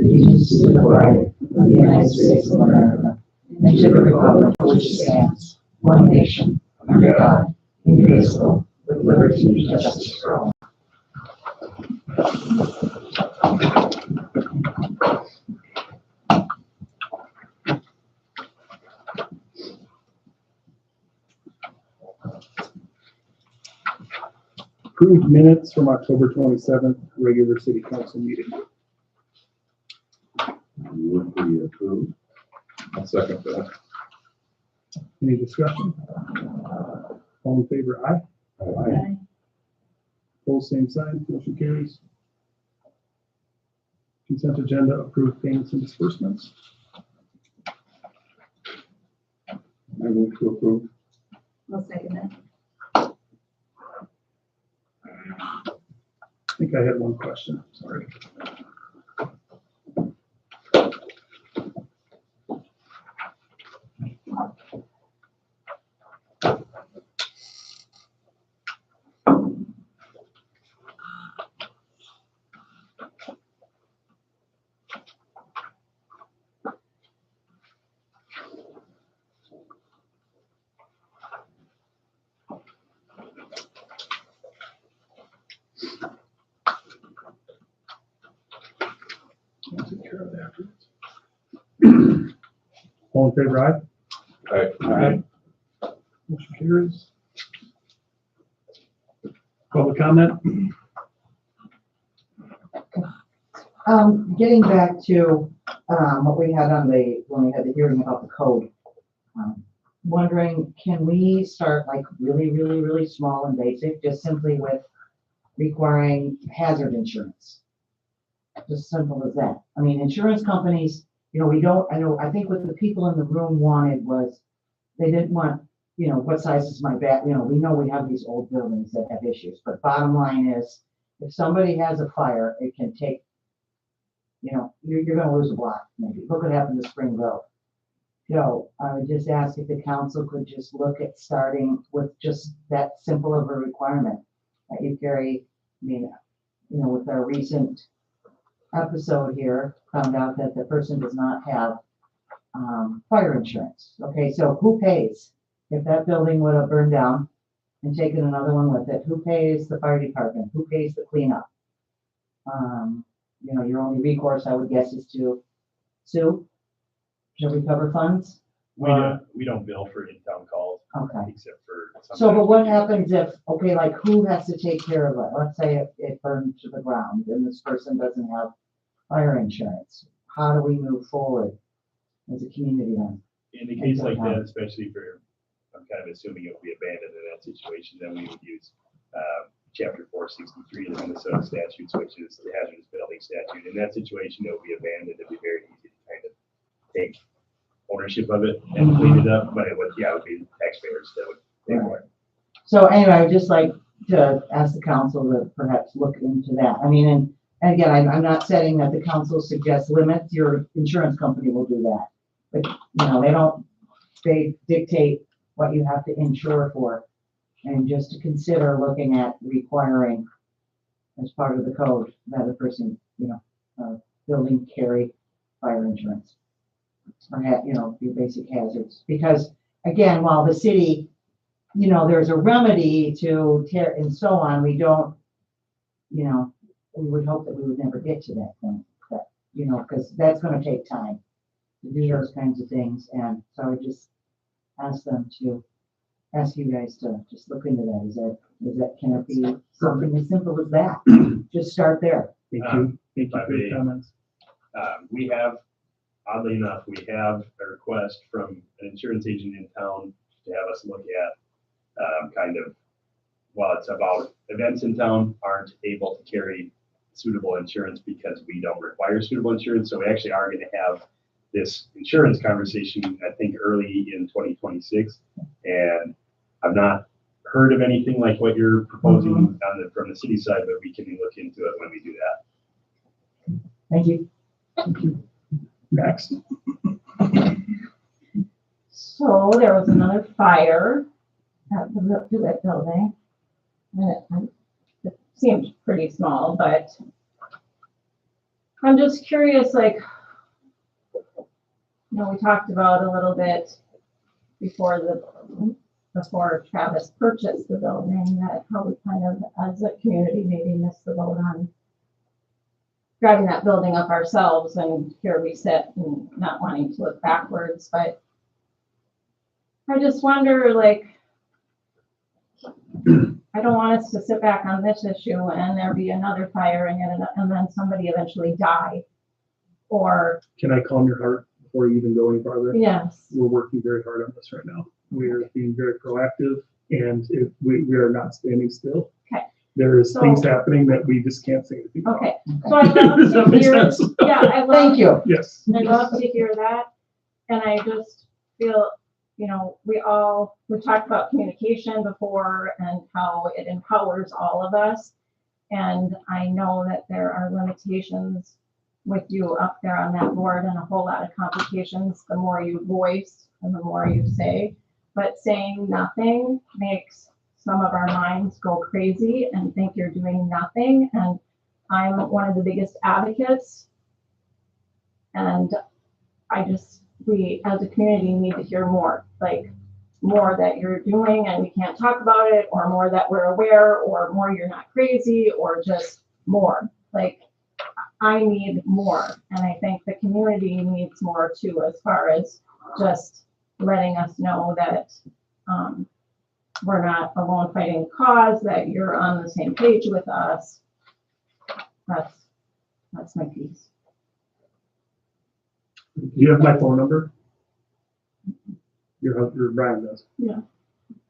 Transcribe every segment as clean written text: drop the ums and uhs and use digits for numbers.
allegiance to the flag of the United States of America and to the republic for which it stands, one nation, under God, indivisible, with liberty and justice for all. Approved minutes from October 27th, regular city council meeting. Would be approved. I'll second that. Any discussion? All in favor, aye. Aye. Opposed, same sign, motion carries. Consent agenda, approved payments and disbursements. I move to approve. I'll second that. I think I had one question, sorry. I'll take care of that afterwards. All in favor, aye. Aye. Motion carries. Public comment? Getting back to what we had on when we had the hearing about the code, wondering, can we start like really small and basic, just simply with requiring hazard insurance? Just simple as that. I mean, insurance companies, I think what the people in the room wanted was, they didn't want, what size is my back? We know we have these old buildings that have issues, but bottom line is, if somebody has a fire, it can take, you're gonna lose a block, maybe. Look what happened to Spring Grove. I would just ask if the council could just look at starting with just that simple of a requirement that you carry. With our recent episode here, found out that the person does not have fire insurance. Okay, so who pays? If that building would have burned down and taken another one with it, who pays the fire department? Who pays the cleanup? Your only recourse, I would guess, is to sue to recover funds. We don't bill for in-town calls. Okay. Except for. So, but what happens if, like who has to take care of it? Let's say it burned to the ground and this person doesn't have fire insurance. How do we move forward as a community then? In a case like that, especially for, I'm kind of assuming it would be abandoned in that situation, then we would use Chapter 463 of the Minnesota statutes, which is the hazardous building statute. In that situation, it would be abandoned. It'd be very easy to kind of take ownership of it and clean it up, but it would be the taxpayers that would pay for it. So anyway, I'd just like to ask the council to perhaps look into that. I mean, and again, I'm not saying that the council suggests limits. Your insurance company will do that, but they dictate what you have to insure for, and just to consider looking at requiring as part of the code that a person, building carry fire insurance or your basic hazards. Because again, while the city, there's a remedy to tear and so on, we don't, we would hope that we would never get to that point, but, because that's going to take time to do those kinds of things. And so I would just ask you guys to just look into that. Can it be something as simple as that? Just start there. Thank you. Thank you for your comments. We have, oddly enough, a request from an insurance agent in town to have us look at it's about events in town aren't able to carry suitable insurance because we don't require suitable insurance. So we actually are going to have this insurance conversation, I think, early in 2026. And I've not heard of anything like what you're proposing from the city side, but we can look into it when we do that. Thank you. Thank you. Max? So there was another fire at the building. And it seemed pretty small, but I'm just curious, like, we talked about a little bit before Travis purchased the building, that how we kind of, as a community, maybe missed the boat on driving that building up ourselves, and here we sit and not wanting to look backwards, but I just wonder, like, I don't want us to sit back on this issue and there be another fire and then somebody eventually die. Or, Can I calm your heart before you even go any farther? yes, We're working very hard on this right now. We are being very proactive, and we are not standing still. Okay. There is So- things happening that we just can't say anything about. okay. So I'd love Does that to make hear, sense? yeah, I love. Thank you. Yes. I love to hear that. And I just feel, we talked about communication before and how it empowers all of us. And I know that there are limitations with you up there on that board and a whole lot of complications, the more you voice and the more you say. But saying nothing makes some of our minds go crazy and think you're doing nothing. And I'm one of the biggest advocates. And we as a community need to hear more, like more that you're doing and we can't talk about it, or more that we're aware, or more you're not crazy, or just more. Like, I need more. And I think the community needs more too, as far as just letting us know that we're not alone fighting the cause, that you're on the same page with us. That's my piece. Do you have my phone number? Your Brian does. Yeah.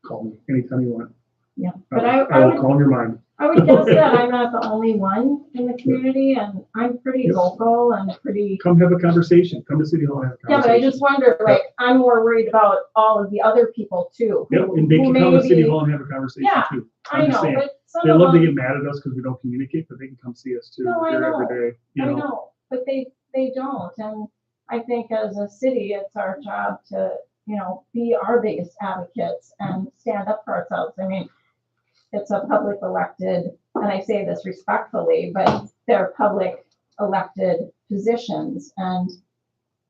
Call me anytime you want. Yeah, but I will calm your mind. I would guess that I'm not the only one in the community, and I'm pretty Yep. vocal and pretty, Come have a conversation. Come to City Hall and have a yeah, but I conversation. just wonder, like, I'm more worried about all of the other people too. Yep, and they who can come to City maybe- Hall and have a conversation Yeah, too. I I'm just know, saying. but some They of love to them, get mad at us because we don't communicate, but they can come see us too. No, I We're here know. every day, I know, but they don't, and I think as a city, it's our job to, be our biggest advocates and stand up for ourselves. I mean, it's a public elected, and I say this respectfully, but they're public elected positions, and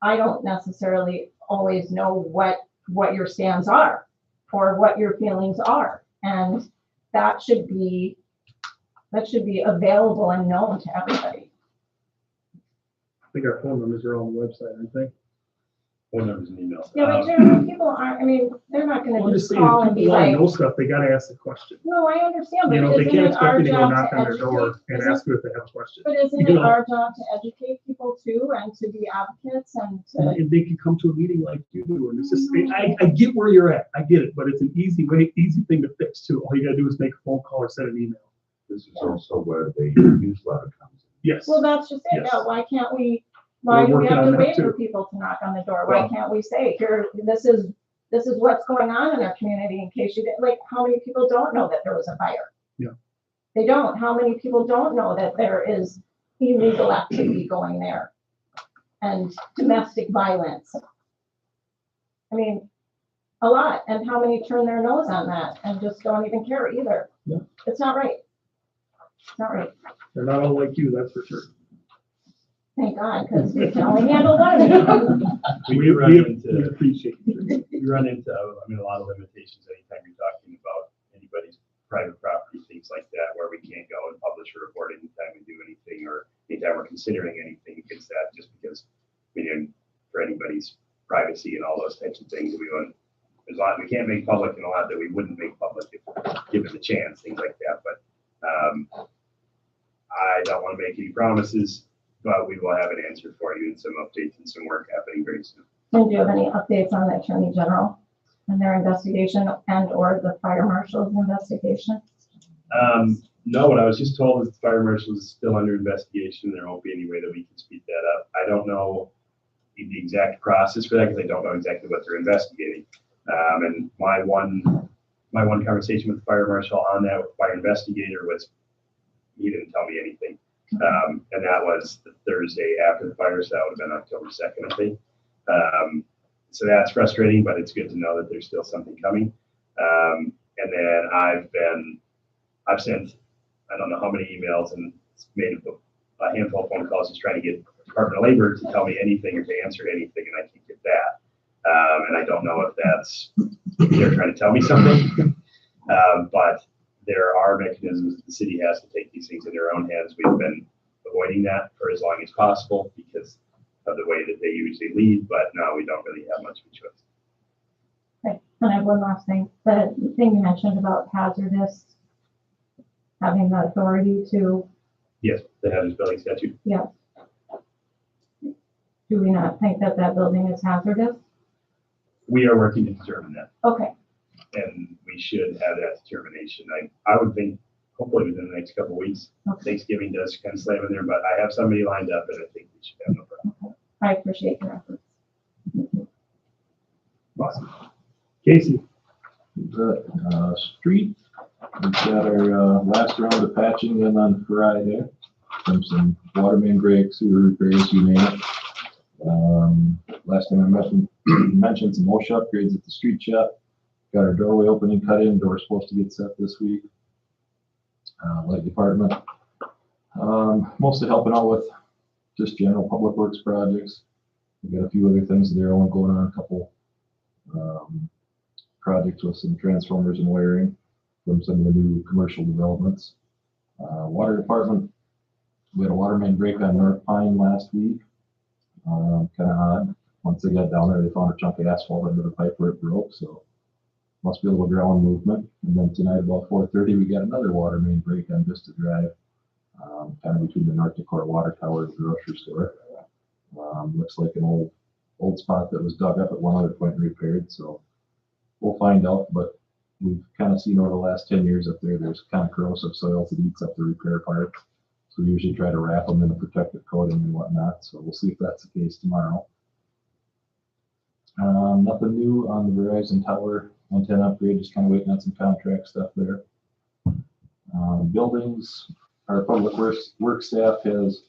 I don't necessarily always know what your stands are or what your feelings are, and that should be available and known to everybody. I think our phone numbers are on the website, aren't they? Phone numbers and emails. Yeah, but generally, people aren't, they're not I'm gonna just just saying, call if and be people want to like, know stuff, they gotta ask the question. no, I understand, but They isn't can't it our expect me to go job knock to on their door educate? and Isn't- ask them if they have a question. But isn't You it know. our job to educate people too, and to be advocates and to, And they can come to a meeting like you do, and it's just, I get where you're at, I get it, but it's an easy thing to fix too. All you gotta do is make a phone call or send an email. This is also where the newsletter comes in. Yes. well, that's just it, Yes. yeah, why can't we, why do we working have on to that wait for too. people to knock on the door? Why Well- can't we say, here, this is what's going on in our community, in case you didn't, like, how many people don't know that there was a fire? Yeah. They don't, how many people don't know that there is illegal activity going there? And domestic violence. I mean, a lot, and how many turn their nose on that and just don't even care either? Yeah. It's not right. It's not right. They're not all like you, that's for sure. Thank God, because we can only handle one. We run we into, appreciate you. a lot of limitations anytime you're talking about anybody's private property, things like that, where we can't go and publish a report anytime we do anything, or anytime we're considering anything against that, just because for anybody's privacy and all those types of things, there's a lot we can't make public, and a lot that we wouldn't make public if given the chance, things like that. But I don't want to make any promises, but we will have an answer for you and some updates and some work happening very soon. And do you have any updates on the Attorney General and their investigation and or the Fire Marshal's investigation? No, what I was just told is the fire marshal is still under investigation. There won't be any way that we can speed that up. I don't know the exact process for that because I don't know exactly what they're investigating. And my one conversation with the fire marshal on that with fire investigator was he didn't tell me anything. And that was the Thursday after the fire, so that would have been October 2nd, I think. So that's frustrating, but it's good to know that there's still something coming. And then I've sent, I don't know how many emails and made a handful of phone calls just trying to get Department of Labor to tell me anything or to answer anything, and I can't get that. And I don't know if that's, they're trying to tell me something. But there are mechanisms that the city has to take these things in their own hands. We've been avoiding that for as long as possible because of the way that they usually lead, but no, we don't really have much of a choice. Okay, and I have one last thing. The thing you mentioned about hazardous, having the authority to, Yes, the hazardous building statute. yeah. Do we not think that that building is hazardous? We are working to determine that, Okay, and we should have that determination. I would think hopefully within the next couple of weeks. Okay. Thanksgiving does kind of slam in there, but I have somebody lined up, and I think we should have no problem. I appreciate your efforts. Awesome. Casey, The street, we've got our last round of patching in on Friday from some water main breaks, sewer repairs, you name it. Last time I mentioned some OSHA upgrades at the street shop. Got our doorway opening cut in, door's supposed to get set this week. Light department, mostly helping out with just general public works projects. We got a few other things of their own going on, a couple projects with some transformers and wiring from some of the new commercial developments. Water department, we had a water main break on North Pine last week. Kind of odd. Once they got down there, they found a chunk of asphalt under the pipe where it broke, so must be a little ground movement. And then tonight about 4:30, we got another water main break on Vista Drive, kind of between the North Dakota Water Tower and the grocery store. Looks like an old spot that was dug up at one other point and repaired, so we'll find out. But we've kind of seen over the last 10 years up there's kind of corrosive soils that eats up the repair parts. So we usually try to wrap them in a protective coating and whatnot. So we'll see if that's the case tomorrow. Nothing new on the Verizon Tower antenna upgrade, just kind of waiting on some contract stuff there. Buildings, our public work staff has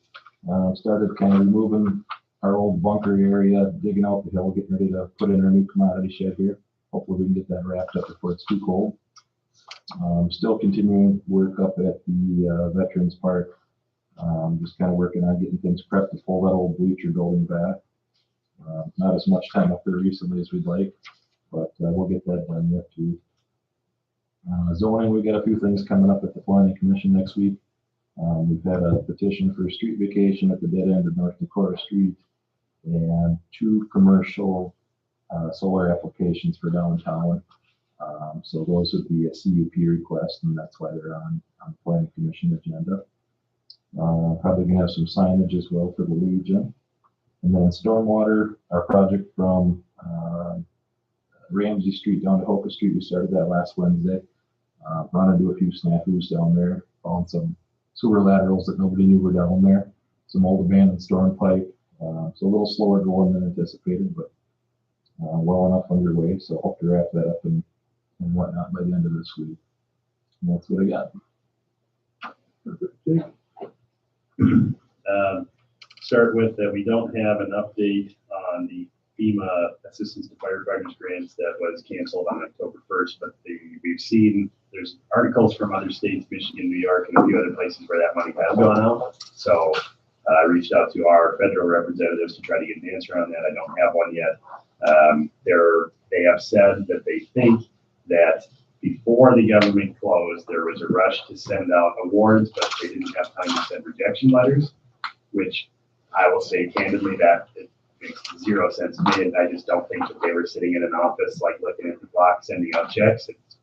started kind of removing our old bunker area, digging out the hill, getting ready to put in our new commodity shed here. Hopefully we can get that wrapped up before it's too cold. Still continuing work up at the Veterans Park. Just kind of working on getting things prepped to pull that old bleacher building back. Not as much time up there recently as we'd like, but we'll get that done yet too. Zoning, we got a few things coming up at the Planning Commission next week. We've had a petition for a street vacation at the dead end of North Dakota Street and 2 commercial solar applications for downtown. So those would be a CUP request, and that's why they're on the Planning Commission agenda. Probably gonna have some signage as well for the Legion. And then stormwater, our project from Ramsey Street down to Hoka Street, we started that last Wednesday. Run into a few snafus down there, found some sewer laterals that nobody knew were down there, some old abandoned storm pipe. So a little slower going than anticipated, but well enough underway. So hope to wrap that up and whatnot by the end of this week. And that's what I got. Start with that we don't have an update on the FEMA assistance to firefighters grants that was canceled on October 1st, but we've seen there's articles from other states, Michigan, New York, and a few other places where that money has gone out. So I reached out to our federal representatives to try to get an answer on that. I don't have one yet. They have said that they think that before the government closed, there was a rush to send out awards, but they didn't have time to send rejection letters, which I will say candidly that it makes 0 sense to me. And I just don't think that they were sitting in an office, like looking at the clock, sending out checks. It's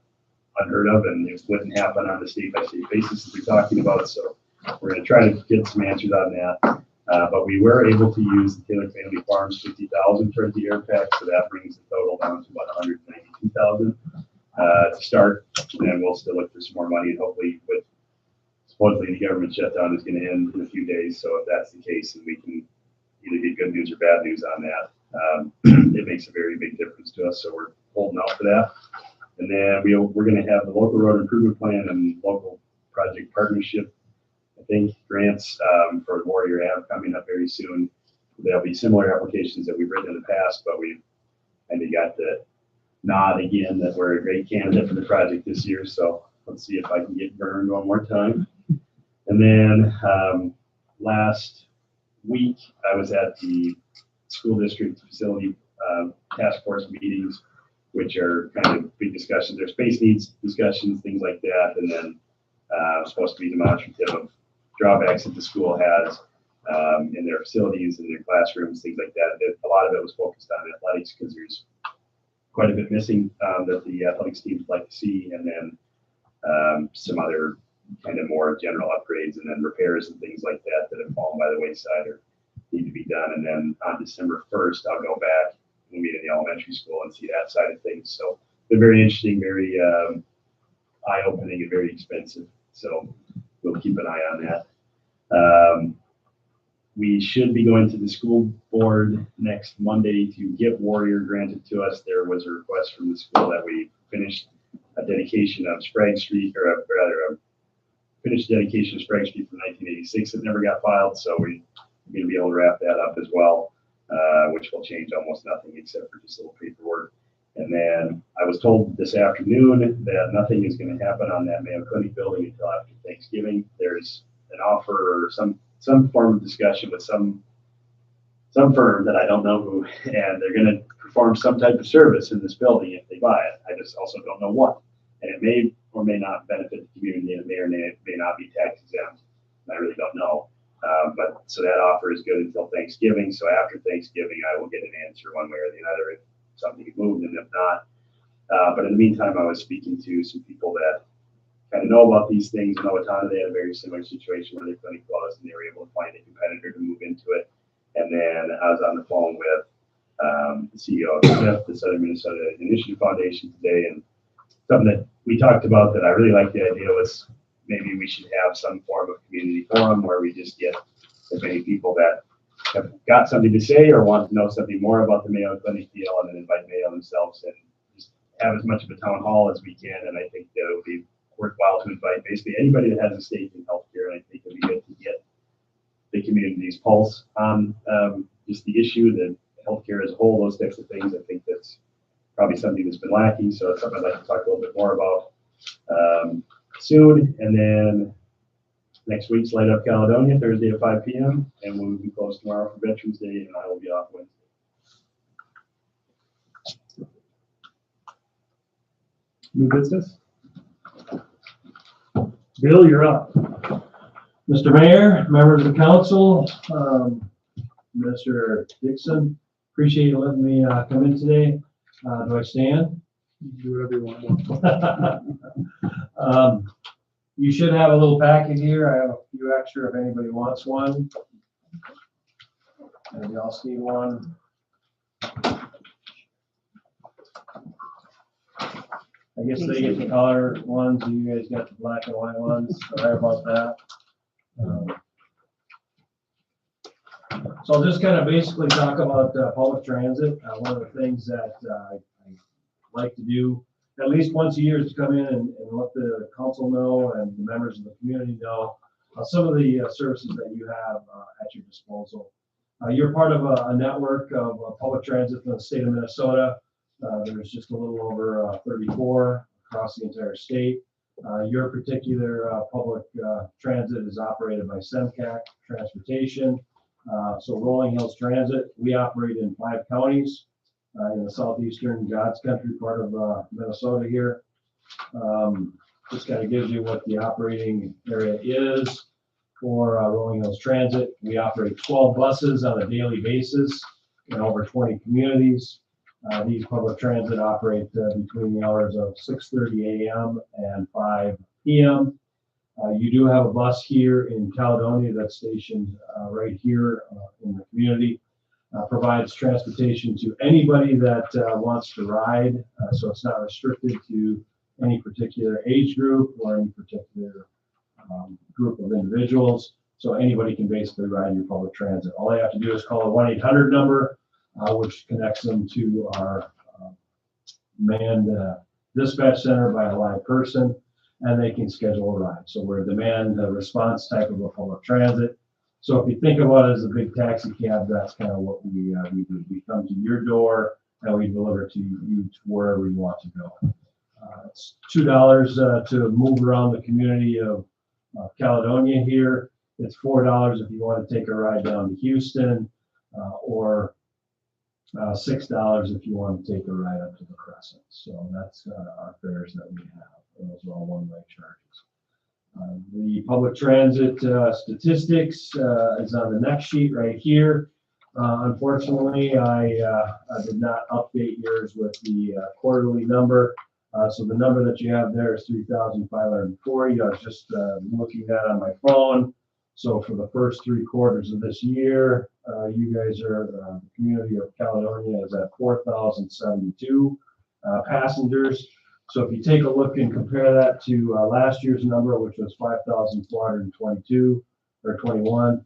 unheard of, and it wouldn't happen on the state-by-state basis that we're talking about. So we're going to try to get some answers on that. But we were able to use the Taylor Family Farms $50,000 towards the air pack, so that brings the total down to about $192,000 to start. And then we'll still look for some more money, and hopefully with supposedly the government shutdown is going to end in a few days. So if that's the case, then we can either get good news or bad news on that. It makes a very big difference to us, so we're holding out for that. And then we're going to have the local road improvement plan and local project partnership, I think, grants for Warrior Ave coming up very soon. There'll be similar applications that we've written in the past, but we've kind of got the nod again that we're a great candidate for the project this year. So let's see if I can get burned one more time. And then last week, I was at the school district facility task force meetings, which are kind of big discussions. There's space needs discussions, things like that, and then supposed to be demonstrative of drawbacks that the school has in their facilities, in their classrooms, things like that. A lot of it was focused on athletics because there's quite a bit missing that the athletics teams like to see, and then some other kind of more general upgrades and then repairs and things like that that have fallen by the wayside or need to be done. And then on December 1st, I'll go back and meet in the elementary school and see that side of things. So they're very interesting, very eye-opening, and very expensive. So we'll keep an eye on that. We should be going to the school board next Monday to get Warrior granted to us. There was a request from the school that we finished a dedication of Sprague Street, or rather a finished dedication of Sprague Street from 1986 that never got filed. So we're going to be able to wrap that up as well, which will change almost nothing except for just a little paperwork. And then I was told this afternoon that nothing is going to happen on that Mayo Clinic building until after Thanksgiving. There's an offer or some form of discussion with some firm that I don't know who, and they're going to perform some type of service in this building if they buy it. I just also don't know what. And it may or may not benefit the community, and it may or may not be tax exempt. I really don't know. But so that offer is good until Thanksgiving. So after Thanksgiving, I will get an answer one way or the other if something is moved, and if not. But in the meantime, I was speaking to some people that kind of know about these things. In Owatonna, they had a very similar situation where their clinic closed, and they were able to find a competitor to move into it. And then I was on the phone with the CEO of SMIF, the Southern Minnesota Initiative Foundation, today, and something that we talked about that I really liked the idea was maybe we should have some form of community forum where we just get as many people that have got something to say or want to know something more about the Mayo Clinic deal, and then invite Mayo themselves and just have as much of a town hall as we can. And I think that it would be worthwhile to invite basically anybody that has a stake in healthcare. And I think it would be good to get the community's pulse on just the issue, that healthcare as a whole, those types of things. I think that's probably something that's been lacking. So it's something I'd like to talk a little bit more about soon. And then next week's Light Up Caledonia, Thursday at 5 p.m. And we'll be closed tomorrow for Veterans Day, and I will be off Wednesday. New business? Bill, you're up. Mr. Mayor, members of the council, Mr. Dixon, appreciate you letting me come in today. Do I stand? Do whatever you want. You should have a little packet here. I have a few extra if anybody wants one. Anybody else need one? I guess they get the color ones, and you guys got the black and white ones. Sorry about that. So I'll just kind of basically talk about public transit. One of the things that I like to do at least once a year is to come in and let the council know and the members of the community know some of the services that you have at your disposal. You're part of a network of public transit in the state of Minnesota. There's just a little over 34 across the entire state. Your particular public transit is operated by SEMCAC Transportation. So Rolling Hills Transit, we operate in 5 counties in the southeastern God's Country part of Minnesota here. Just kind of gives you what the operating area is for Rolling Hills Transit. We operate 12 buses on a daily basis in over 20 communities. These public transit operate between the hours of 6:30 a.m. and 5 p.m. You do have a bus here in Caledonia that's stationed right here in the community. Provides transportation to anybody that wants to ride. So it's not restricted to any particular age group or any particular group of individuals. So anybody can basically ride your public transit. All they have to do is call a 1-800 number, which connects them to our manned dispatch center by a live person, and they can schedule a ride. So we're a demand response type of a public transit. So if you think about it as a big taxi cab, that's kind of what we do. We come to your door and we deliver to you to wherever you want to go. It's $2 to move around the community of Caledonia here. It's $4 if you want to take a ride down to Houston, or $6 if you want to take a ride up to the Crescent. So that's our fares that we have. And those are all one-way charges. The public transit statistics is on the next sheet right here. Unfortunately, I did not update yours with the quarterly number. So the number that you have there is 3,540. I was just looking at that on my phone. So for the first 3 quarters of this year, you guys are, the community of Caledonia is at 4,072 passengers. So if you take a look and compare that to last year's number, which was 5,422 or 21,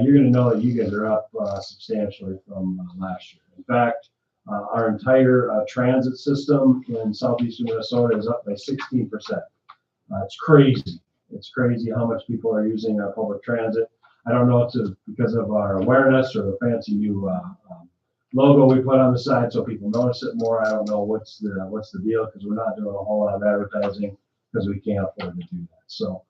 you're going to know that you guys are up substantially from last year. In fact, our entire transit system in southeastern Minnesota is up by 16%. It's crazy. It's crazy how much people are using our public transit. I don't know if it's because of our awareness or the fancy new logo we put on the side so people notice it more. I don't know what's the deal, because we're not doing a whole lot of advertising because we can't afford to do that. So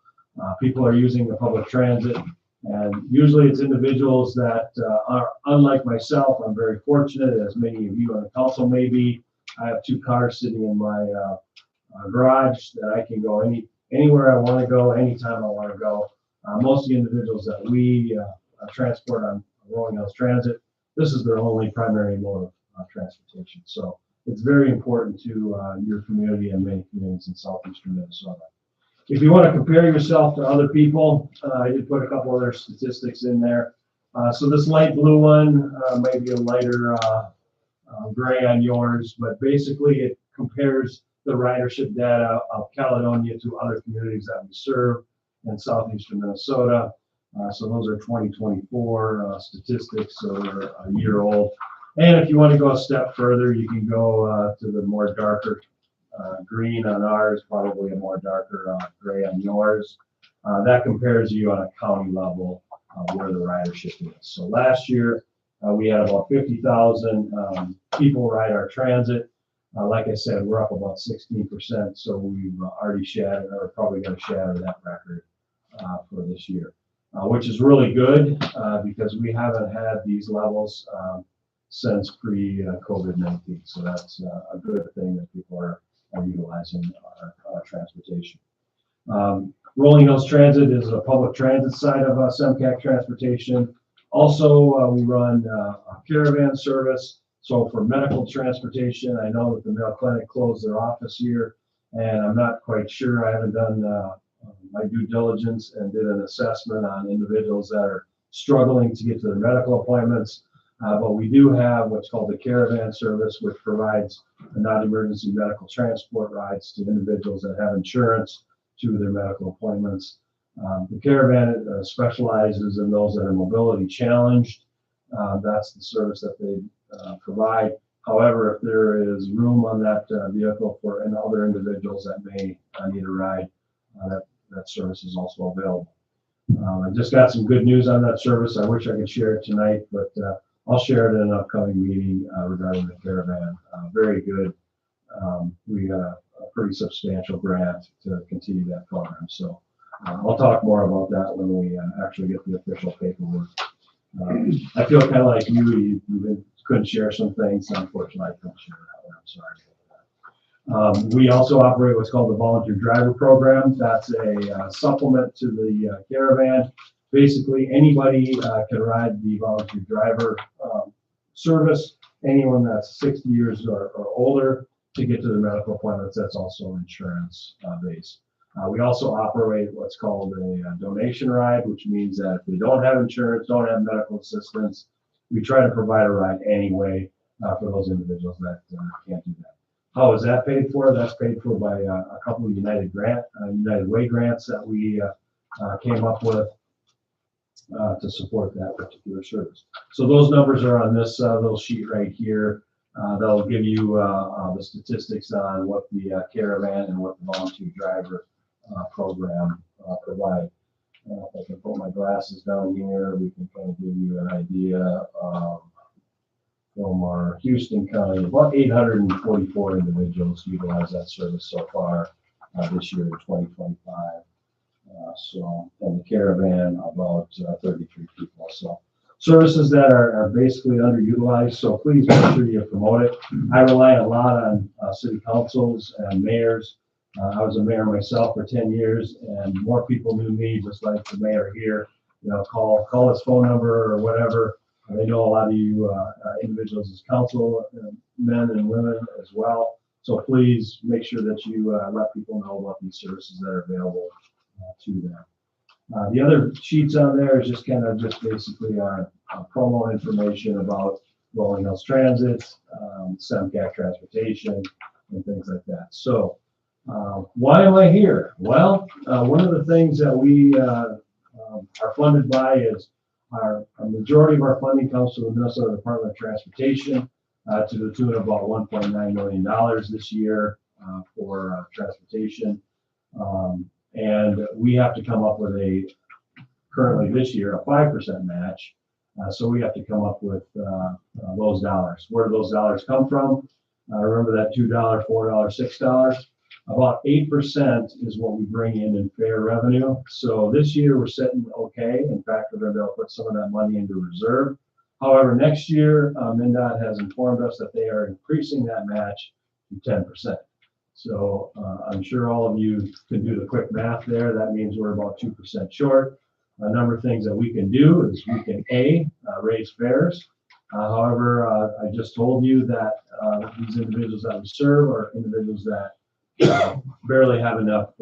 people are using the public transit, and usually it's individuals that are unlike myself. I'm very fortunate, as many of you on the council may be. I have 2 cars sitting in my garage that I can go anywhere I want to go, anytime I want to go. Most of the individuals that we transport on Rolling Hills Transit, this is their only primary mode of transportation. So it's very important to your community and many communities in southeastern Minnesota. If you want to compare yourself to other people, I did put a couple other statistics in there. So this light blue one may be a lighter gray on yours, but basically it compares the ridership data of Caledonia to other communities that we serve in southeastern Minnesota. So those are 2024 statistics, so they're a year old. And if you want to go a step further, you can go to the more darker green on ours, probably a more darker gray on yours. That compares you on a county level where the ridership is. So last year, we had about 50,000 people ride our transit. Like I said, we're up about 16%, so we've already shattered, or probably going to shatter that record for this year, which is really good because we haven't had these levels since pre-COVID-19. So that's a good thing that people are utilizing our transportation. Rolling Hills Transit is a public transit side of SEMCAC Transportation. Also, we run a caravan service. So for medical transportation, I know that the Mayo Clinic closed their office here, and I'm not quite sure. I haven't done my due diligence and did an assessment on individuals that are struggling to get to their medical appointments. But we do have what's called the caravan service, which provides non-emergency medical transport rides to individuals that have insurance to their medical appointments. The caravan specializes in those that are mobility challenged. That's the service that they provide. However, if there is room on that vehicle for other individuals that may need a ride, that service is also available. I just got some good news on that service. I wish I could share it tonight, but I'll share it in an upcoming meeting regarding the caravan. Very good. We got a pretty substantial grant to continue that program. So I'll talk more about that when we actually get the official paperwork. I feel kind of like you couldn't share some things. Unfortunately, I couldn't share that one. I'm sorry. We also operate what's called the Volunteer Driver Program. That's a supplement to the caravan. Basically, anybody can ride the volunteer driver service. Anyone that's 60 years or older to get to their medical appointments, that's also insurance based. We also operate what's called a donation ride, which means that if they don't have insurance, don't have medical assistance, we try to provide a ride anyway for those individuals that can't do that. How is that paid for? That's paid for by a couple of United Way grants that we came up with to support that particular service. So those numbers are on this little sheet right here. That'll give you the statistics on what the caravan and what the volunteer driver program provide. If I can put my glasses down here, we can kind of give you an idea from our Houston County. About 844 individuals utilize that service so far this year in 2025. So, and the caravan, about 33 people. So services that are basically underutilized, so please make sure you promote it. I rely a lot on city councils and mayors. I was a mayor myself for 10 years, and more people knew me, just like the mayor here. You know, call his phone number or whatever. I know a lot of you individuals as council men and women as well. So please make sure that you let people know about these services that are available to them. The other sheets on there is just basically our promo information about Rolling Hills Transit, SEMCAC Transportation, and things like that. So why am I here? Well, one of the things that we are funded by is a majority of our funding comes from the Minnesota Department of Transportation to the tune of about $1.9 million this year for transportation. And we have to come up with currently this year, a 5% match. So we have to come up with those dollars. Where do those dollars come from? Remember that $2, $4, $6? About 8% is what we bring in fair revenue. So this year we're sitting okay. In fact, we're going to be able to put some of that money into reserve. However, next year, MnDOT has informed us that they are increasing that match to 10%. So I'm sure all of you can do the quick math there. That means we're about 2% short. A number of things that we can do is we can raise fares. However, I just told you that these individuals that we serve are individuals that barely have enough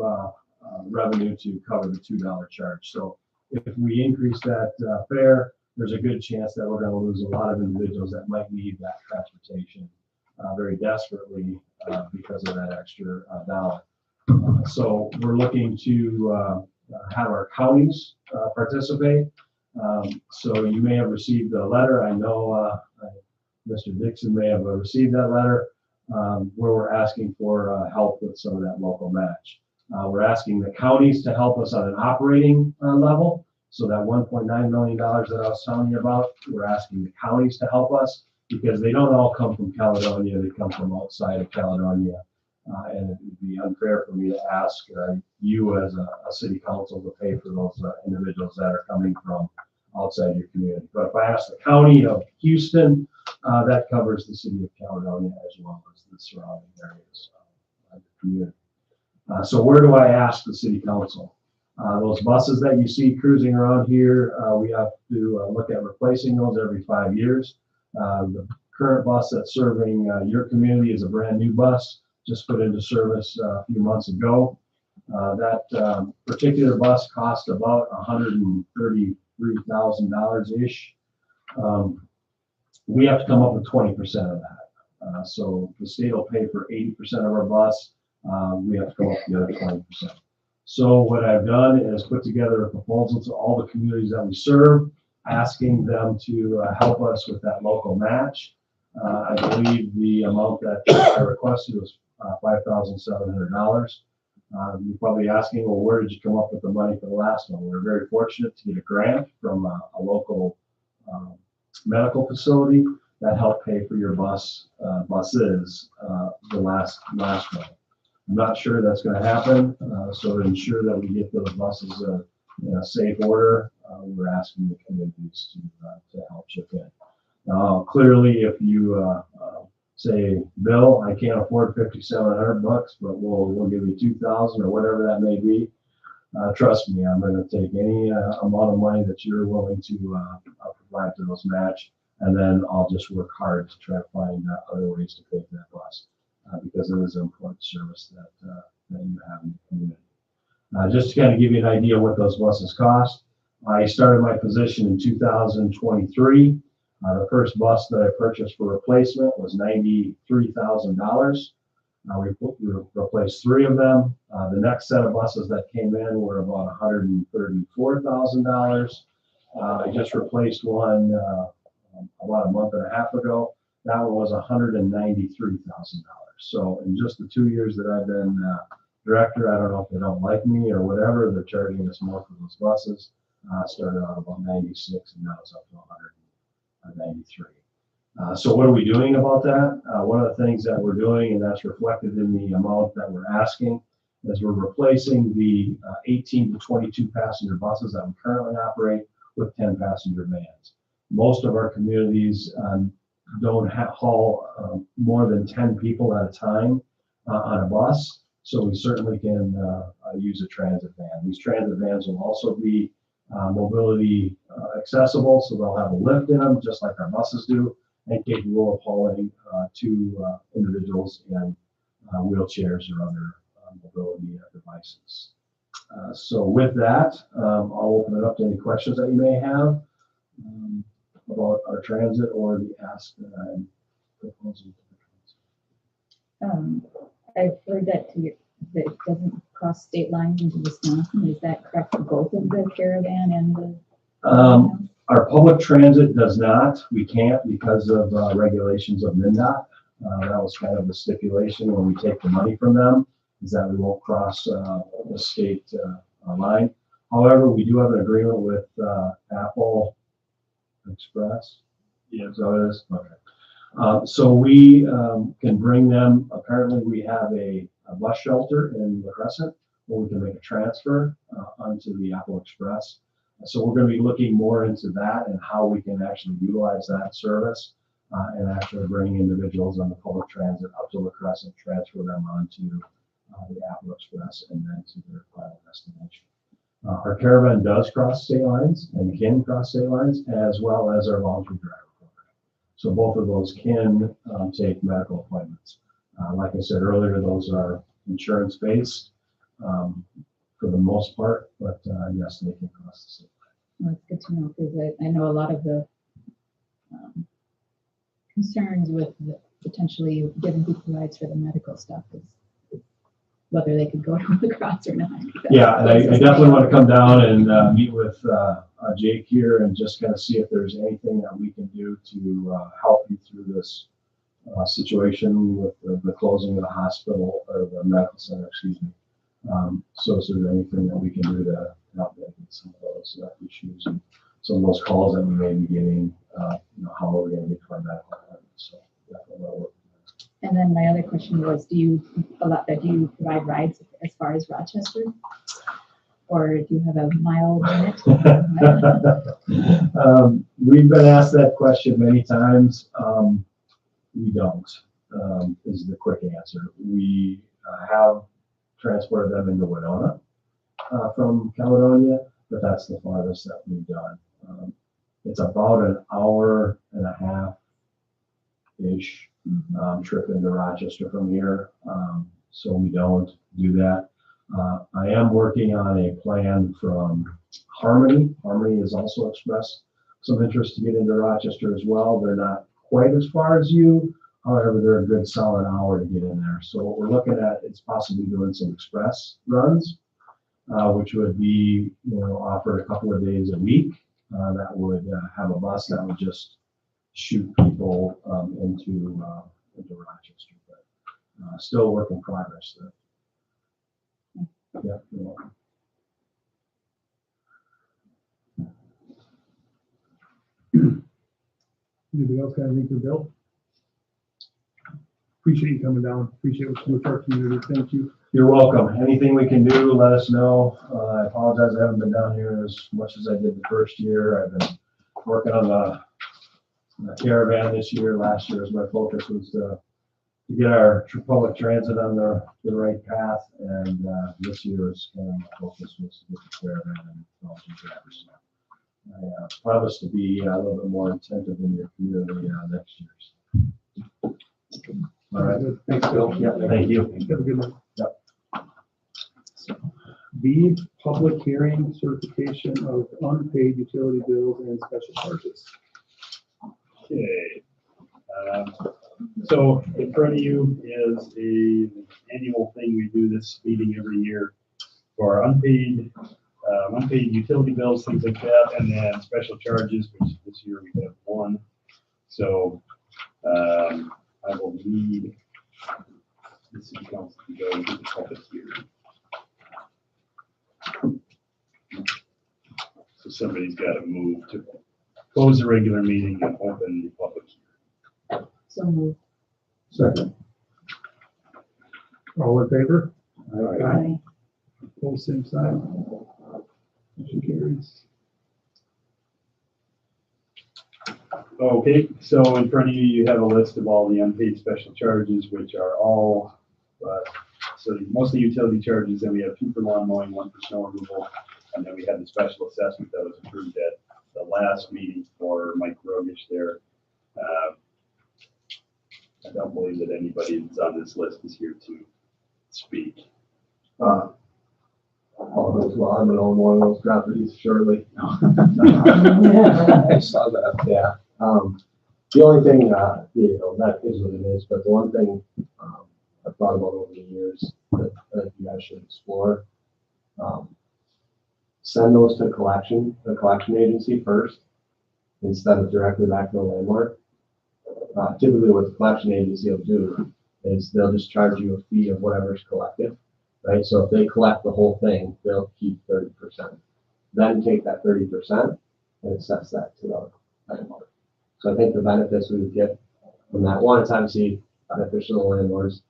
revenue to cover the $2 charge. So if we increase that fare, there's a good chance that we're going to lose a lot of individuals that might need that transportation very desperately because of that extra dollar. So we're looking to have our counties participate. So you may have received a letter. I know Mr. Dixon may have received that letter where we're asking for help with some of that local match. We're asking the counties to help us on an operating level. So that $1.9 million that I was telling you about, we're asking the counties to help us because they don't all come from Caledonia. They come from outside of Caledonia. And it would be unfair for me to ask you as a city council to pay for those individuals that are coming from outside your community. But if I ask the county of Houston, that covers the city of Caledonia as well as the surrounding areas of the community. So where do I ask the city council? Those buses that you see cruising around here, we have to look at replacing those every 5 years. The current bus that's serving your community is a brand new bus, just put into service a few months ago. That particular bus cost about $133,000-ish. We have to come up with 20% of that. So the state will pay for 80% of our bus. We have to come up with the other 20%. So what I've done is put together a proposal to all the communities that we serve, asking them to help us with that local match. I believe the amount that I requested was $5,700. You're probably asking, well, where did you come up with the money for the last one? We're very fortunate to get a grant from a local medical facility that helped pay for your buses the last one. I'm not sure that's going to happen. So to ensure that we get those buses in a safe order, we're asking the communities to help chip in. Clearly, if you say, Bill, I can't afford $5,700, but we'll give you $2,000 or whatever that may be. Trust me, I'm going to take any amount of money that you're willing to provide to those match, and then I'll just work hard to try to find other ways to pay for that bus because it is an important service that you have in the community. Just to kind of give you an idea what those buses cost, I started my position in 2023. The first bus that I purchased for replacement was $93,000. We replaced 3 of them. The next set of buses that came in were about $134,000. I just replaced one about a month and a half ago. That one was $193,000. So in just the 2 years that I've been director, I don't know if they don't like me or whatever, they're charging us more for those buses. Started out about 96 and now it's up to 193. So what are we doing about that? One of the things that we're doing, and that's reflected in the amount that we're asking, as we're replacing the 18 to 22 passenger buses that we currently operate with 10 passenger vans. Most of our communities don't haul more than 10 people at a time on a bus, so we certainly can use a transit van. These transit vans will also be mobility accessible, so they'll have a lift in them, just like our buses do, and capable of hauling two individuals in wheelchairs or other mobility devices. So with that, I'll open it up to any questions that you may have about our transit or the ask that I'm proposing. I've heard that that it doesn't cross state lines into Wisconsin. Is that correct for both of the caravan and the? Our public transit does not. We can't because of regulations of MnDOT. That was kind of the stipulation when we take the money from them, is that we won't cross the state line. However, we do have an agreement with Apple Express. Yeah. So it is, okay. So we can bring them, apparently we have a bus shelter in La Crescent where we can make a transfer onto the Apple Express. So we're going to be looking more into that and how we can actually utilize that service and actually bring individuals on the public transit up to La Crescent, transfer them onto the Apple Express and then to their final destination. Our caravan does cross state lines and can cross state lines, as well as our voluntary driver program. So both of those can take medical appointments. Like I said earlier, those are insurance based for the most part, but yes, they can cross the state line. Well, it's good to know because I know a lot of the concerns with potentially giving people rides for the medical stuff is whether they could go to the cross or not. Yeah, and I definitely want to come down and meet with Jake here and just kind of see if there's anything that we can do to help you through this situation with the closing of the hospital or the medical center, excuse me. So is there anything that we can do to help mitigate some of those issues and some of those calls that we may be getting, how are we going to get to our medical appointments? So definitely want to work. And then my other question was, do you provide rides as far as Rochester? Or do you have a mile limit? We've been asked that question many times. We don't, is the quick answer. We have transported them into Winona from Caledonia, but that's the farthest that we've done. It's about an hour and a half-ish trip into Rochester from here, so we don't do that. I am working on a plan from Harmony. Harmony has also expressed some interest to get into Rochester as well. They're not quite as far as you, however, they're a good solid hour to get in there. So what we're looking at is possibly doing some express runs, which would be, offered a couple of days a week. That would have a bus that would just shoot people into Rochester, but still a work in progress there. Yeah, you're welcome. Anybody else got anything for Bill? Appreciate you coming down. Appreciate what you do for our community. Thank you. You're welcome. Anything we can do, let us know. I apologize, I haven't been down here as much as I did the first year. I've been working on the caravan this year. Last year, my focus was to get our public transit on the right path, and this year's my focus was to get the caravan and voluntary drivers. I promise to be a little bit more attentive in your community next year. All right. Thanks, Bill. Yeah, thank you. Have a good night. Yep. B, public hearing certification of unpaid utility bills and special charges. Okay. So in front of you is an annual thing we do this meeting every year for unpaid utility bills, things like that, and then special charges, which this year we have one. So I will need the city council to go and get the public hearing. So somebody's got to move to close the regular meeting and open the public hearing. So moved. Second. All in favor? Aye. Opposed, same sign. Motion carries. Okay, so in front of you, you have a list of all the unpaid special charges, which are all, so mostly utility charges, then we have 2 for lawn mowing, 1 for snow removal, and then we have the special assessment that was approved at the last meeting for Mike Rogish there. I don't believe that anybody that's on this list is here to speak. Well, I'm gonna own one of those properties shortly. I saw that, yeah. The only thing, that is what it is, but the one thing, I've thought about over the years that you guys should explore, send those to the collection agency first, instead of directly back to the landlord. Typically what the collection agency will do is they'll just charge you a fee of whatever's collected, right? So if they collect the whole thing, they'll keep 30%. Then take that 30% and assess that to the landlord. So I think the benefits we would get from that, one, it's obviously beneficial to landlords,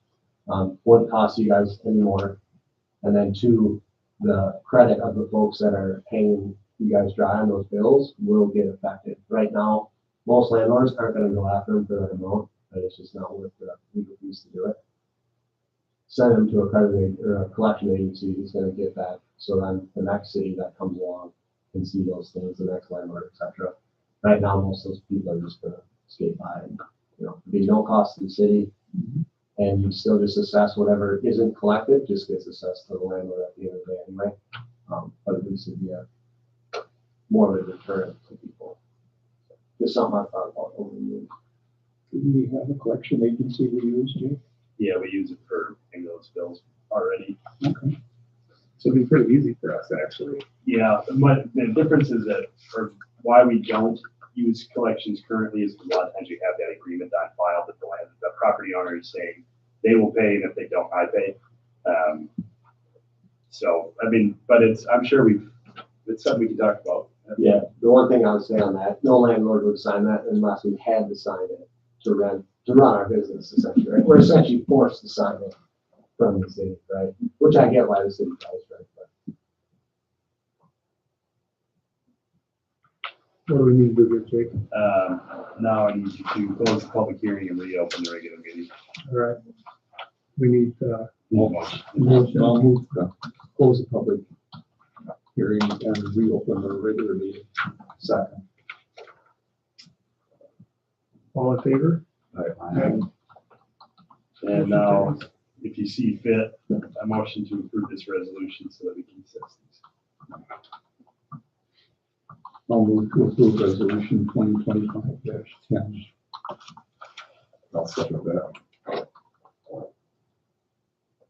wouldn't cost you guys any more. And then 2, the credit of the folks that are paying you guys dry on those bills will get affected. Right now, most landlords aren't going to go after them for that amount, but it's just not worth the legal fees to do it. Send them to a collection agency who's going to get that. So then the next city that comes along can see those things, the next landlord, etc. Right now, most of those people are just going to skate by and, be no cost to the city. And you still just assess whatever isn't collected, just gets assessed to the landlord at the end of the day anyway. But at least it'd be more of a deterrent to people. Just something I thought about over the years. Do we have a collection agency we use, Jake? Yeah, we use it for ambulance bills already. Okay. So it'd be pretty easy for us, actually. Yeah, but the difference is that, or why we don't use collections currently is because a lot of times we have that agreement on file that the property owner is saying they will pay, and if they don't, I pay. But I'm sure it's something we can talk about. Yeah, the one thing I would say on that, no landlord would sign that unless we had to sign it to run our business, essentially, right? We're essentially forced to sign it from the city, right? Which I get why the city does, right? But What do we need to do here, Jake? Now I need you to close the public hearing and reopen the regular meeting. All right. We need, Motion. I'll move to close the public hearing and reopen the regular meeting. second. All in favor? Aye. And now, if you see fit, a motion to approve this resolution so that we can assess these. I'll move to approve resolution 2025-10. I'll second that.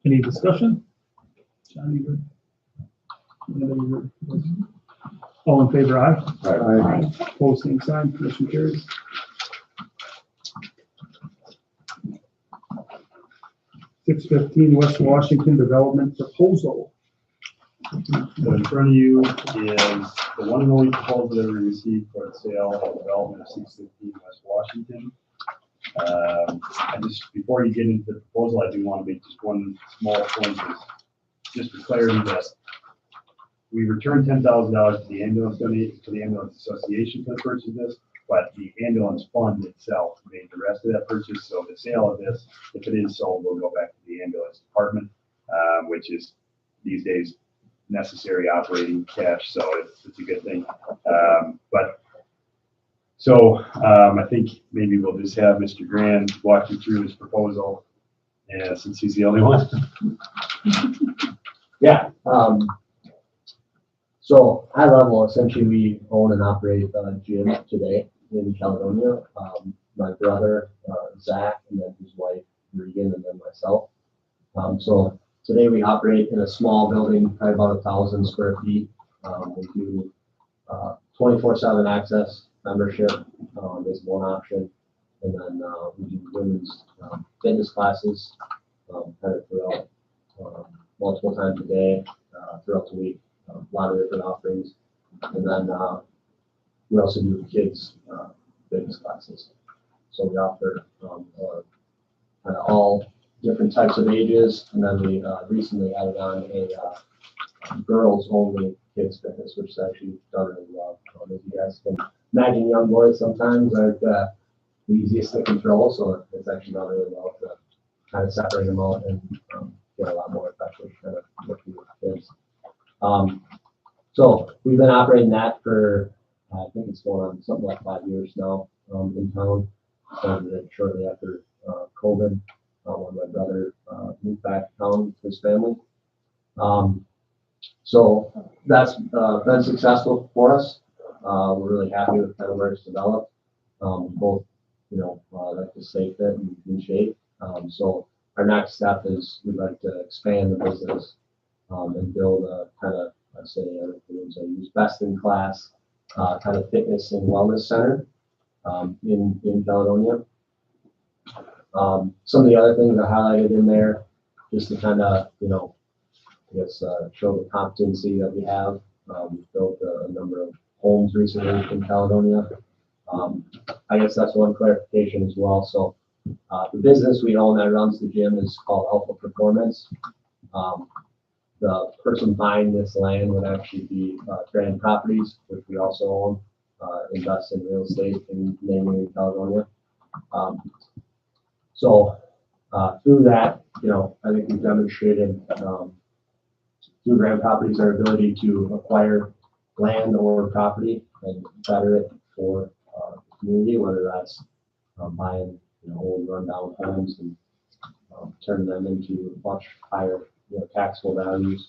Any discussion? Johnny, all in favor, aye? Aye. Opposed, same sign, motion carries. $615 West Washington Development Proposal. So in front of you is the one and only proposal that we received for the sale and development of 615 West Washington. Before you get into the proposal, I do want to make just one small point, just for clarity, that we returned $10,000 to the ambulance association for the purchase of this, but the ambulance fund itself made the rest of that purchase. So the sale of this, if it is sold, will go back to the ambulance department, which is these days necessary operating cash. So it's a good thing. I think maybe we'll just have Mr. Grand walk you through his proposal, since he's the only one. Yeah. So high level, essentially, we own and operate a gym today in Caledonia. My brother, Zach, and then his wife, Regan, and then myself. So today we operate in a small building, probably about 1,000 square feet. We do 24/7 access membership is one option. And then we do women's fitness classes kind of throughout multiple times a day, throughout the week. A lot of different offerings. And then we also do kids fitness classes. So we offer kind of all different types of ages, and then we recently added on a girls only kids fitness, which is actually done really well. As you guys can imagine, young boys sometimes aren't the easiest to control, so it's actually done really well to kind of separate them out and get a lot more effective kind of working with kids. So we've been operating that for I think it's going on something like 5 years now in town. Started it shortly after COVID. When my brother moved back to town with his family. So that's been successful for us. We're really happy with kind of where it's developed. Both, like to stay fit and in shape. So our next step is we'd like to expand the business and build a kind of, I say, I use best in class kind of fitness and wellness center in Caledonia. Some of the other things I highlighted in there, just to kind of, I guess, show the competency that we have. We've built a number of homes recently in Caledonia. I guess that's one clarification as well. So the business we own that runs the gym is called Alpha Performance. The person buying this land would actually be Grand Properties, which we also own, invest in real estate mainly in Caledonia. So through that, I think we've demonstrated through Grand Properties our ability to acquire land or property and better it for the community, whether that's buying old rundown homes and turning them into much higher taxable values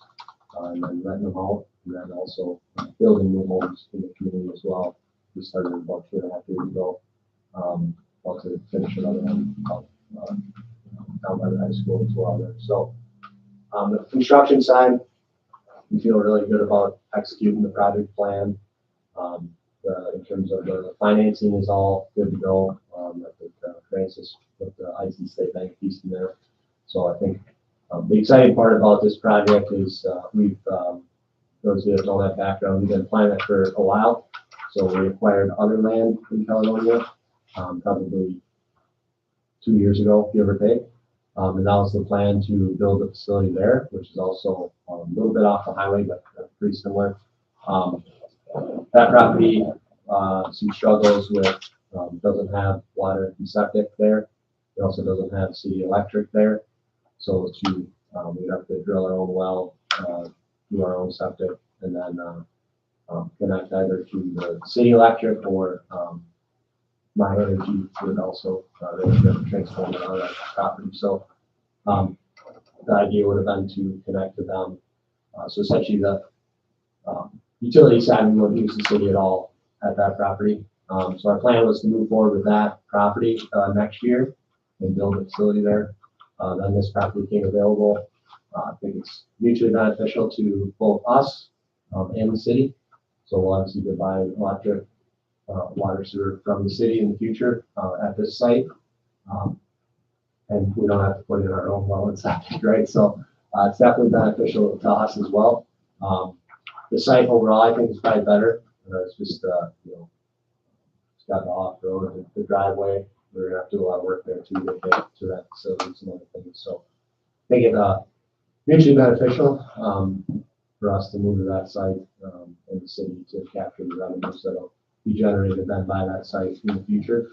and then renting them out, and then also building new homes in the community as well. We started about 2.5 years ago. Want to finish another one down by the high school as well there. So the construction side, we feel really good about executing the project plan. In terms of the financing is all good to go. I think Francis put the IC State Bank piece in there. So I think the exciting part about this project is we've, those of you that don't have background, we've been planning it for a while. So we acquired other land in Caledonia, probably 2 years ago, give or take. And that was the plan to build a facility there, which is also a little bit off the highway, but pretty similar. That property, some struggles with, doesn't have water and septic there. It also doesn't have city electric there. So we'd have to drill our own well, do our own septic, and then connect either to the city electric or My Energy would also transform it on that property. So the idea would have been to connect to them. So essentially the utility side, we wouldn't use the city at all at that property. So our plan was to move forward with that property next year and build a facility there. Then this property became available. I think it's mutually beneficial to both us and the city. So we'll obviously be buying electric, water, sewer from the city in the future at this site. And we don't have to put in our own well and septic, right? So it's definitely beneficial to us as well. The site overall, I think, is probably better. It's just, it's got the off-road, the driveway. We're gonna have to do a lot of work there too to get to that facility and some other things. So I think it's mutually beneficial for us to move to that site in the city to capture the revenues that'll be generated then by that site in the future.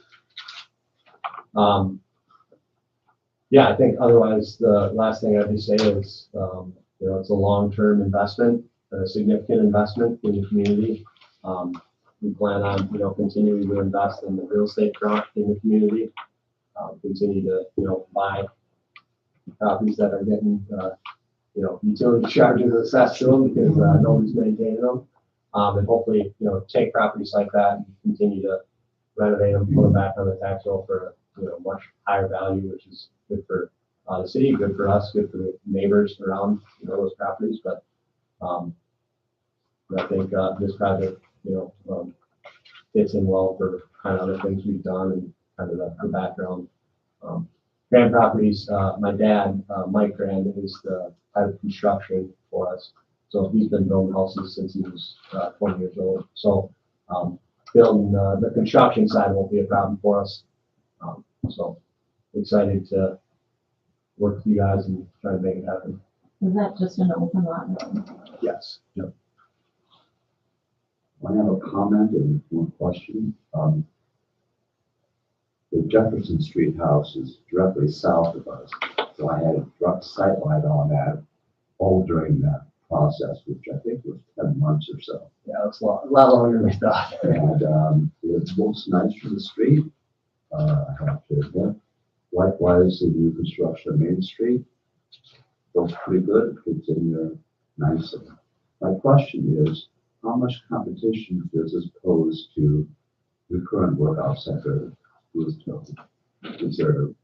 Yeah, I think otherwise the last thing I'd just say is, it's a long-term investment, a significant investment in the community. We plan on, continuing to invest in the real estate front in the community, continue to, buy properties that are getting, utility charges assessed to them because nobody's maintaining them. And hopefully, take properties like that and continue to renovate them, put them back on the tax roll for, much higher value, which is good for the city, good for us, good for the neighbors around, those properties. But I think this project, fits in well for kind of other things we've done and kind of the background. Grand Properties, my dad, Mike Grand, is the head of construction for us. So he's been building houses since he was 20 years old. So building the construction side won't be a problem for us. So excited to, work with you guys and try to make it happen. Is that just an open lot? Yes. Yep. I have a comment and one question. The Jefferson Street house is directly south of us, so I had a direct sight line on that all during that process, which I think was 10 months or so. Yeah, it's a lot longer than we thought. And it looks nice from the street, I have to admit. Likewise, the new construction of Main Street looks pretty good, it's in there nicely. My question is, how much competition does this pose to the current workout center? Is there a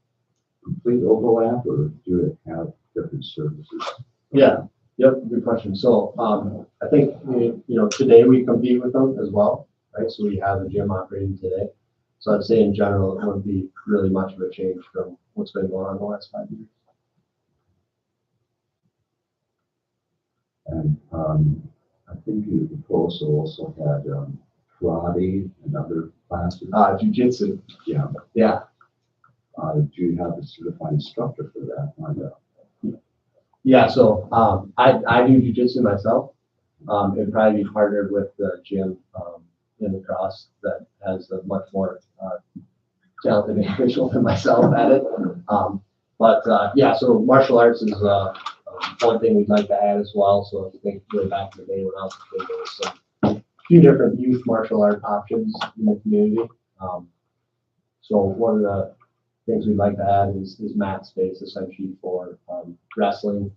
complete overlap, or do it have different services? Yeah, yep, good question. So, I think, today we compete with them as well, right? So we have a gym operating today. So I'd say in general, it wouldn't be really much of a change from what's been going on the last 5 years. And I think your proposal also had karate and other classes. Jiu-jitsu. Yeah. Yeah. Do you have a certified instructor for that? Yeah, so I do jiu-jitsu myself. It'd probably be partnered with the gym in La Crosse that has a much more talented individual than myself at it. Yeah, so martial arts is one thing we'd like to add as well. So if you think way back in the day when I was a kid, there was a few different youth martial art options in the community. So one of the things we'd like to add is mat space essentially for wrestling,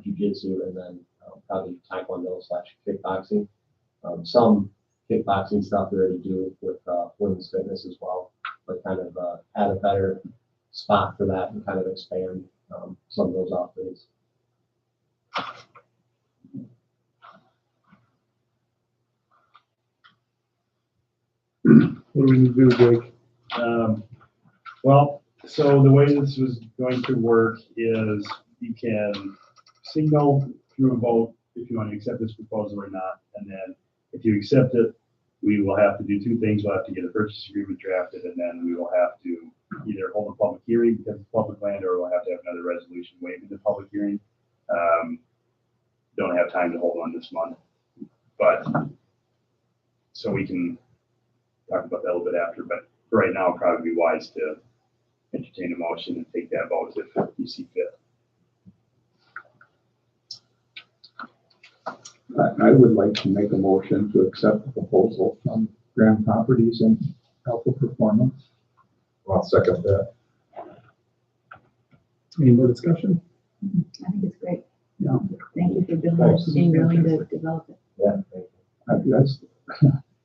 jiu-jitsu, and then probably taekwondo/kickboxing. Some kickboxing stuff we already do with women's fitness as well, but kind of add a better spot for that and kind of expand some of those offerings. What do we need to do, Jake? Well, so the way this was going to work is you can signal through a vote if you want to accept this proposal or not. And then if you accept it, we will have to do two things. We'll have to get a purchase agreement drafted, and then we will have to either hold a public hearing because it's public land, or we'll have to have another resolution waiving the public hearing. Don't have time to hold one this month, but so we can talk about that a little bit after. But for right now, it'd probably be wise to entertain a motion and take that vote if you see fit. I would like to make a motion to accept the proposal from Graham Properties and Alpha Performance. I'll second that. Any more discussion? I think it's great. Yeah. Thank you for Thanks. being willing to develop it. Yeah, thank you. That's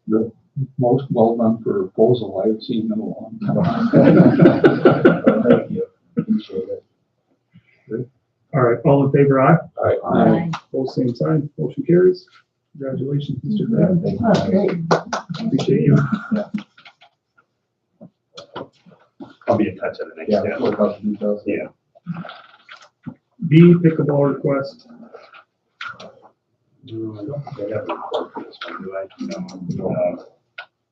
the most well-done proposal I've seen in a long time. Thank you. Appreciate it. All right, all in favor, aye? Aye. Both same sign, motion carries. Congratulations, Mr. Graham. Thank you. Oh, great. Appreciate you. I'll be in touch at the next Yeah, step. work out the details. Yeah. B, pickleball request. I don't think I have a report for this one, do I? No.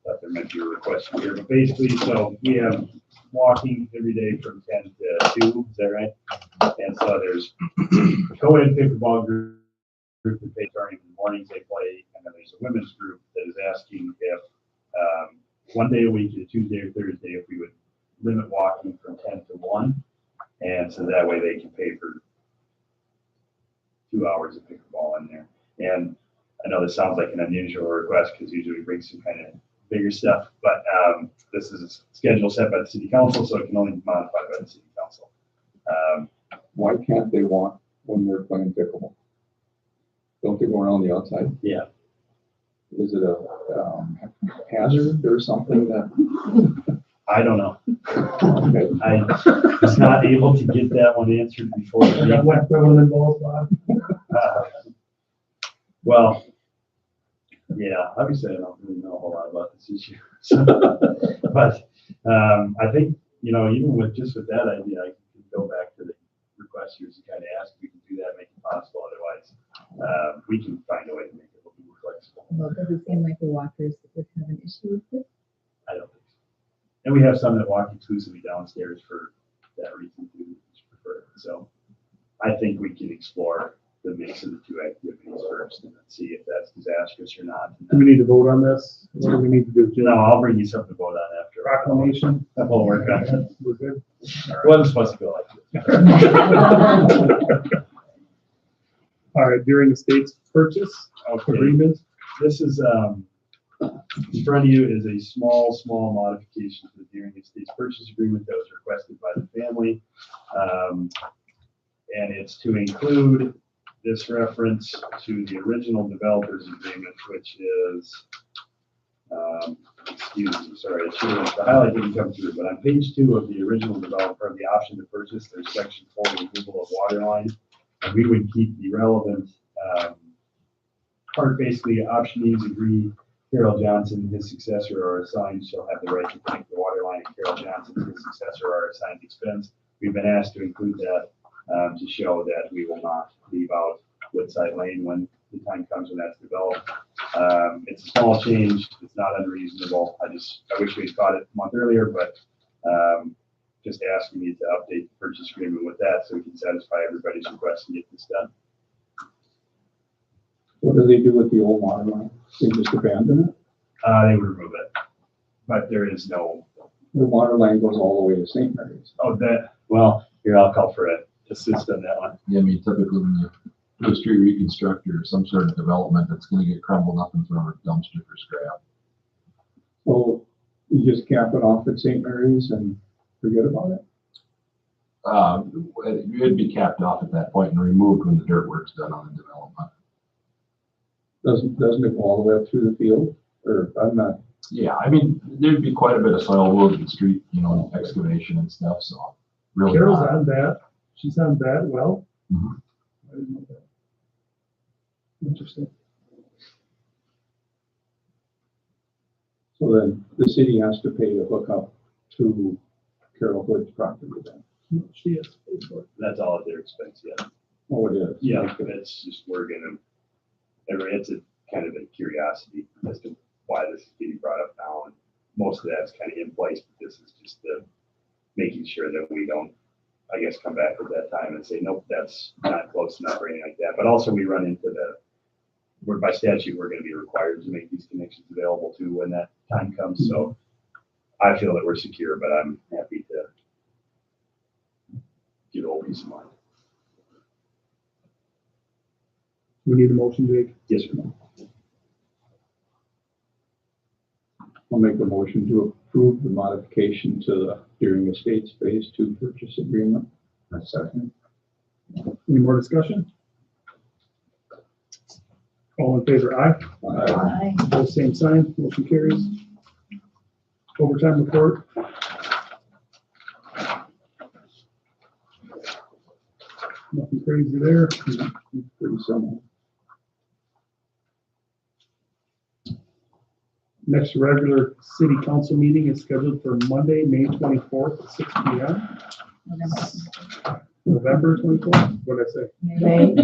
Thought there might be a request here, but basically, so we have walking every day from 10 to 2, is that right? And so there's co-ed pickleball group that they starting in the mornings they play, and then there's a women's group that is asking if one day a week, either Tuesday or Thursday, if we would limit walking from 10 to 1, and so that way they can pay for 2 hours of pickleball in there. And I know this sounds like an unusual request because usually we bring some kind of bigger stuff, but this is a schedule set by the city council, so it can only be modified by the city council. Why can't they walk when they're playing pickleball? Don't they go around the outside? Yeah. Is it a hazard or something that? I don't know. Okay. I was not able to get that one answered before. I got whacked by one of them balls, Bob. Well, yeah, obviously I don't really know a whole lot about this issue. So, but I think, even with that idea, I can go back to the requesters and kind of ask if we can do that, make it possible. Otherwise, we can find a way to make it a little more flexible. Well, does it seem like the walkers would have an issue with this? I don't think so. And we have some that walk exclusively downstairs for that reason too, which prefer it. So I think we can explore the mix of the two activities first and then see if that's disastrous or not. And Do we then- need to vote on this? What do we need to do? Jim? No, I'll bring you something to vote on after. Proclamation? We'll work on it. We're good? Wasn't supposed to go like this. All right, during the state's purchase Okay, agreement, this is, in front of you is a small modification to the Deering Estates purchase agreement that was requested by the family. And it's to include this reference to the original developers agreement, which is, excuse me, sorry, the highlight didn't come through, but on page 2 of the original developer, the option to purchase, there's section 4, removal of water line. And we would keep the relevant, part, basically, optionees agree Carol Johnson, his successor or assigned shall have the right to connect the water line, and Carol Johnson, his successor or assigned expense. We've been asked to include that, to show that we will not leave out Woodside Lane when the time comes when that's developed. It's a small change, it's not unreasonable. I wish we had caught it a month earlier, but, just asking you to update the purchase agreement with that so we can satisfy everybody's request and get this done. What do they do with the old water line? They just abandon it? They would remove it, but there is no, The water line goes all the way to St. Mary's. well, here, I'll call for it, assist on that one. Yeah, I mean, typically when you do a street reconstruct or some sort of development, it's gonna get crumbled up and thrown in a dumpster for scrap. So you just cap it off at St. Mary's and forget about it? It'd be capped off at that point and removed when the dirt work's done on the development. Doesn't it go all the way up through the field? Or I'm not, Yeah, I mean, there'd be quite a bit of soil moved in street, excavation and stuff, so really Carol's not. on that. She's on that well. Mhm. I didn't know that. Interesting. so then the city has to pay to hook up to Carol Hood's property then? She has to pay for it. That's all at their expense, yeah. Oh, it is? Yeah, it's just, it's a kind of a curiosity as to why this is getting brought up now. And most of that's kind of in place, but this is just making sure that we don't, I guess, come back at that time and say, nope, that's not close enough or anything like that. But also we run into where by statute, we're going to be required to make these connections available to when that time comes. So I feel that we're secure, but I'm happy to give a little peace of mind. We need a motion, Jake. Yes, sir. I'll make a motion to approve the modification to the Deering Estates Phase 2 purchase agreement. A second. Any more discussion? All in favor, aye. Aye. Opposed, same sign, motion carries. Overtime report. Nothing crazy there. Pretty simple. Next regular city council meeting is scheduled for Monday, May 24th, at 6 p.m. November 24th, what did I say? May.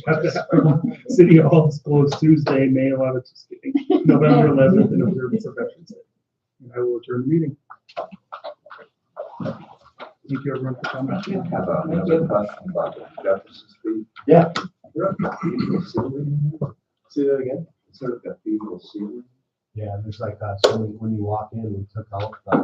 Got that. City Hall is closed Tuesday, May 11th, just kidding, November 11th, in observance of Veterans Day. And I will adjourn the meeting. Thank you, everyone, for coming. I have another question about the Jefferson Street. Yeah. Cathedral ceiling. Say that again? Sort of cathedral ceiling. Yeah, there's like that, so when you walk in, we took out the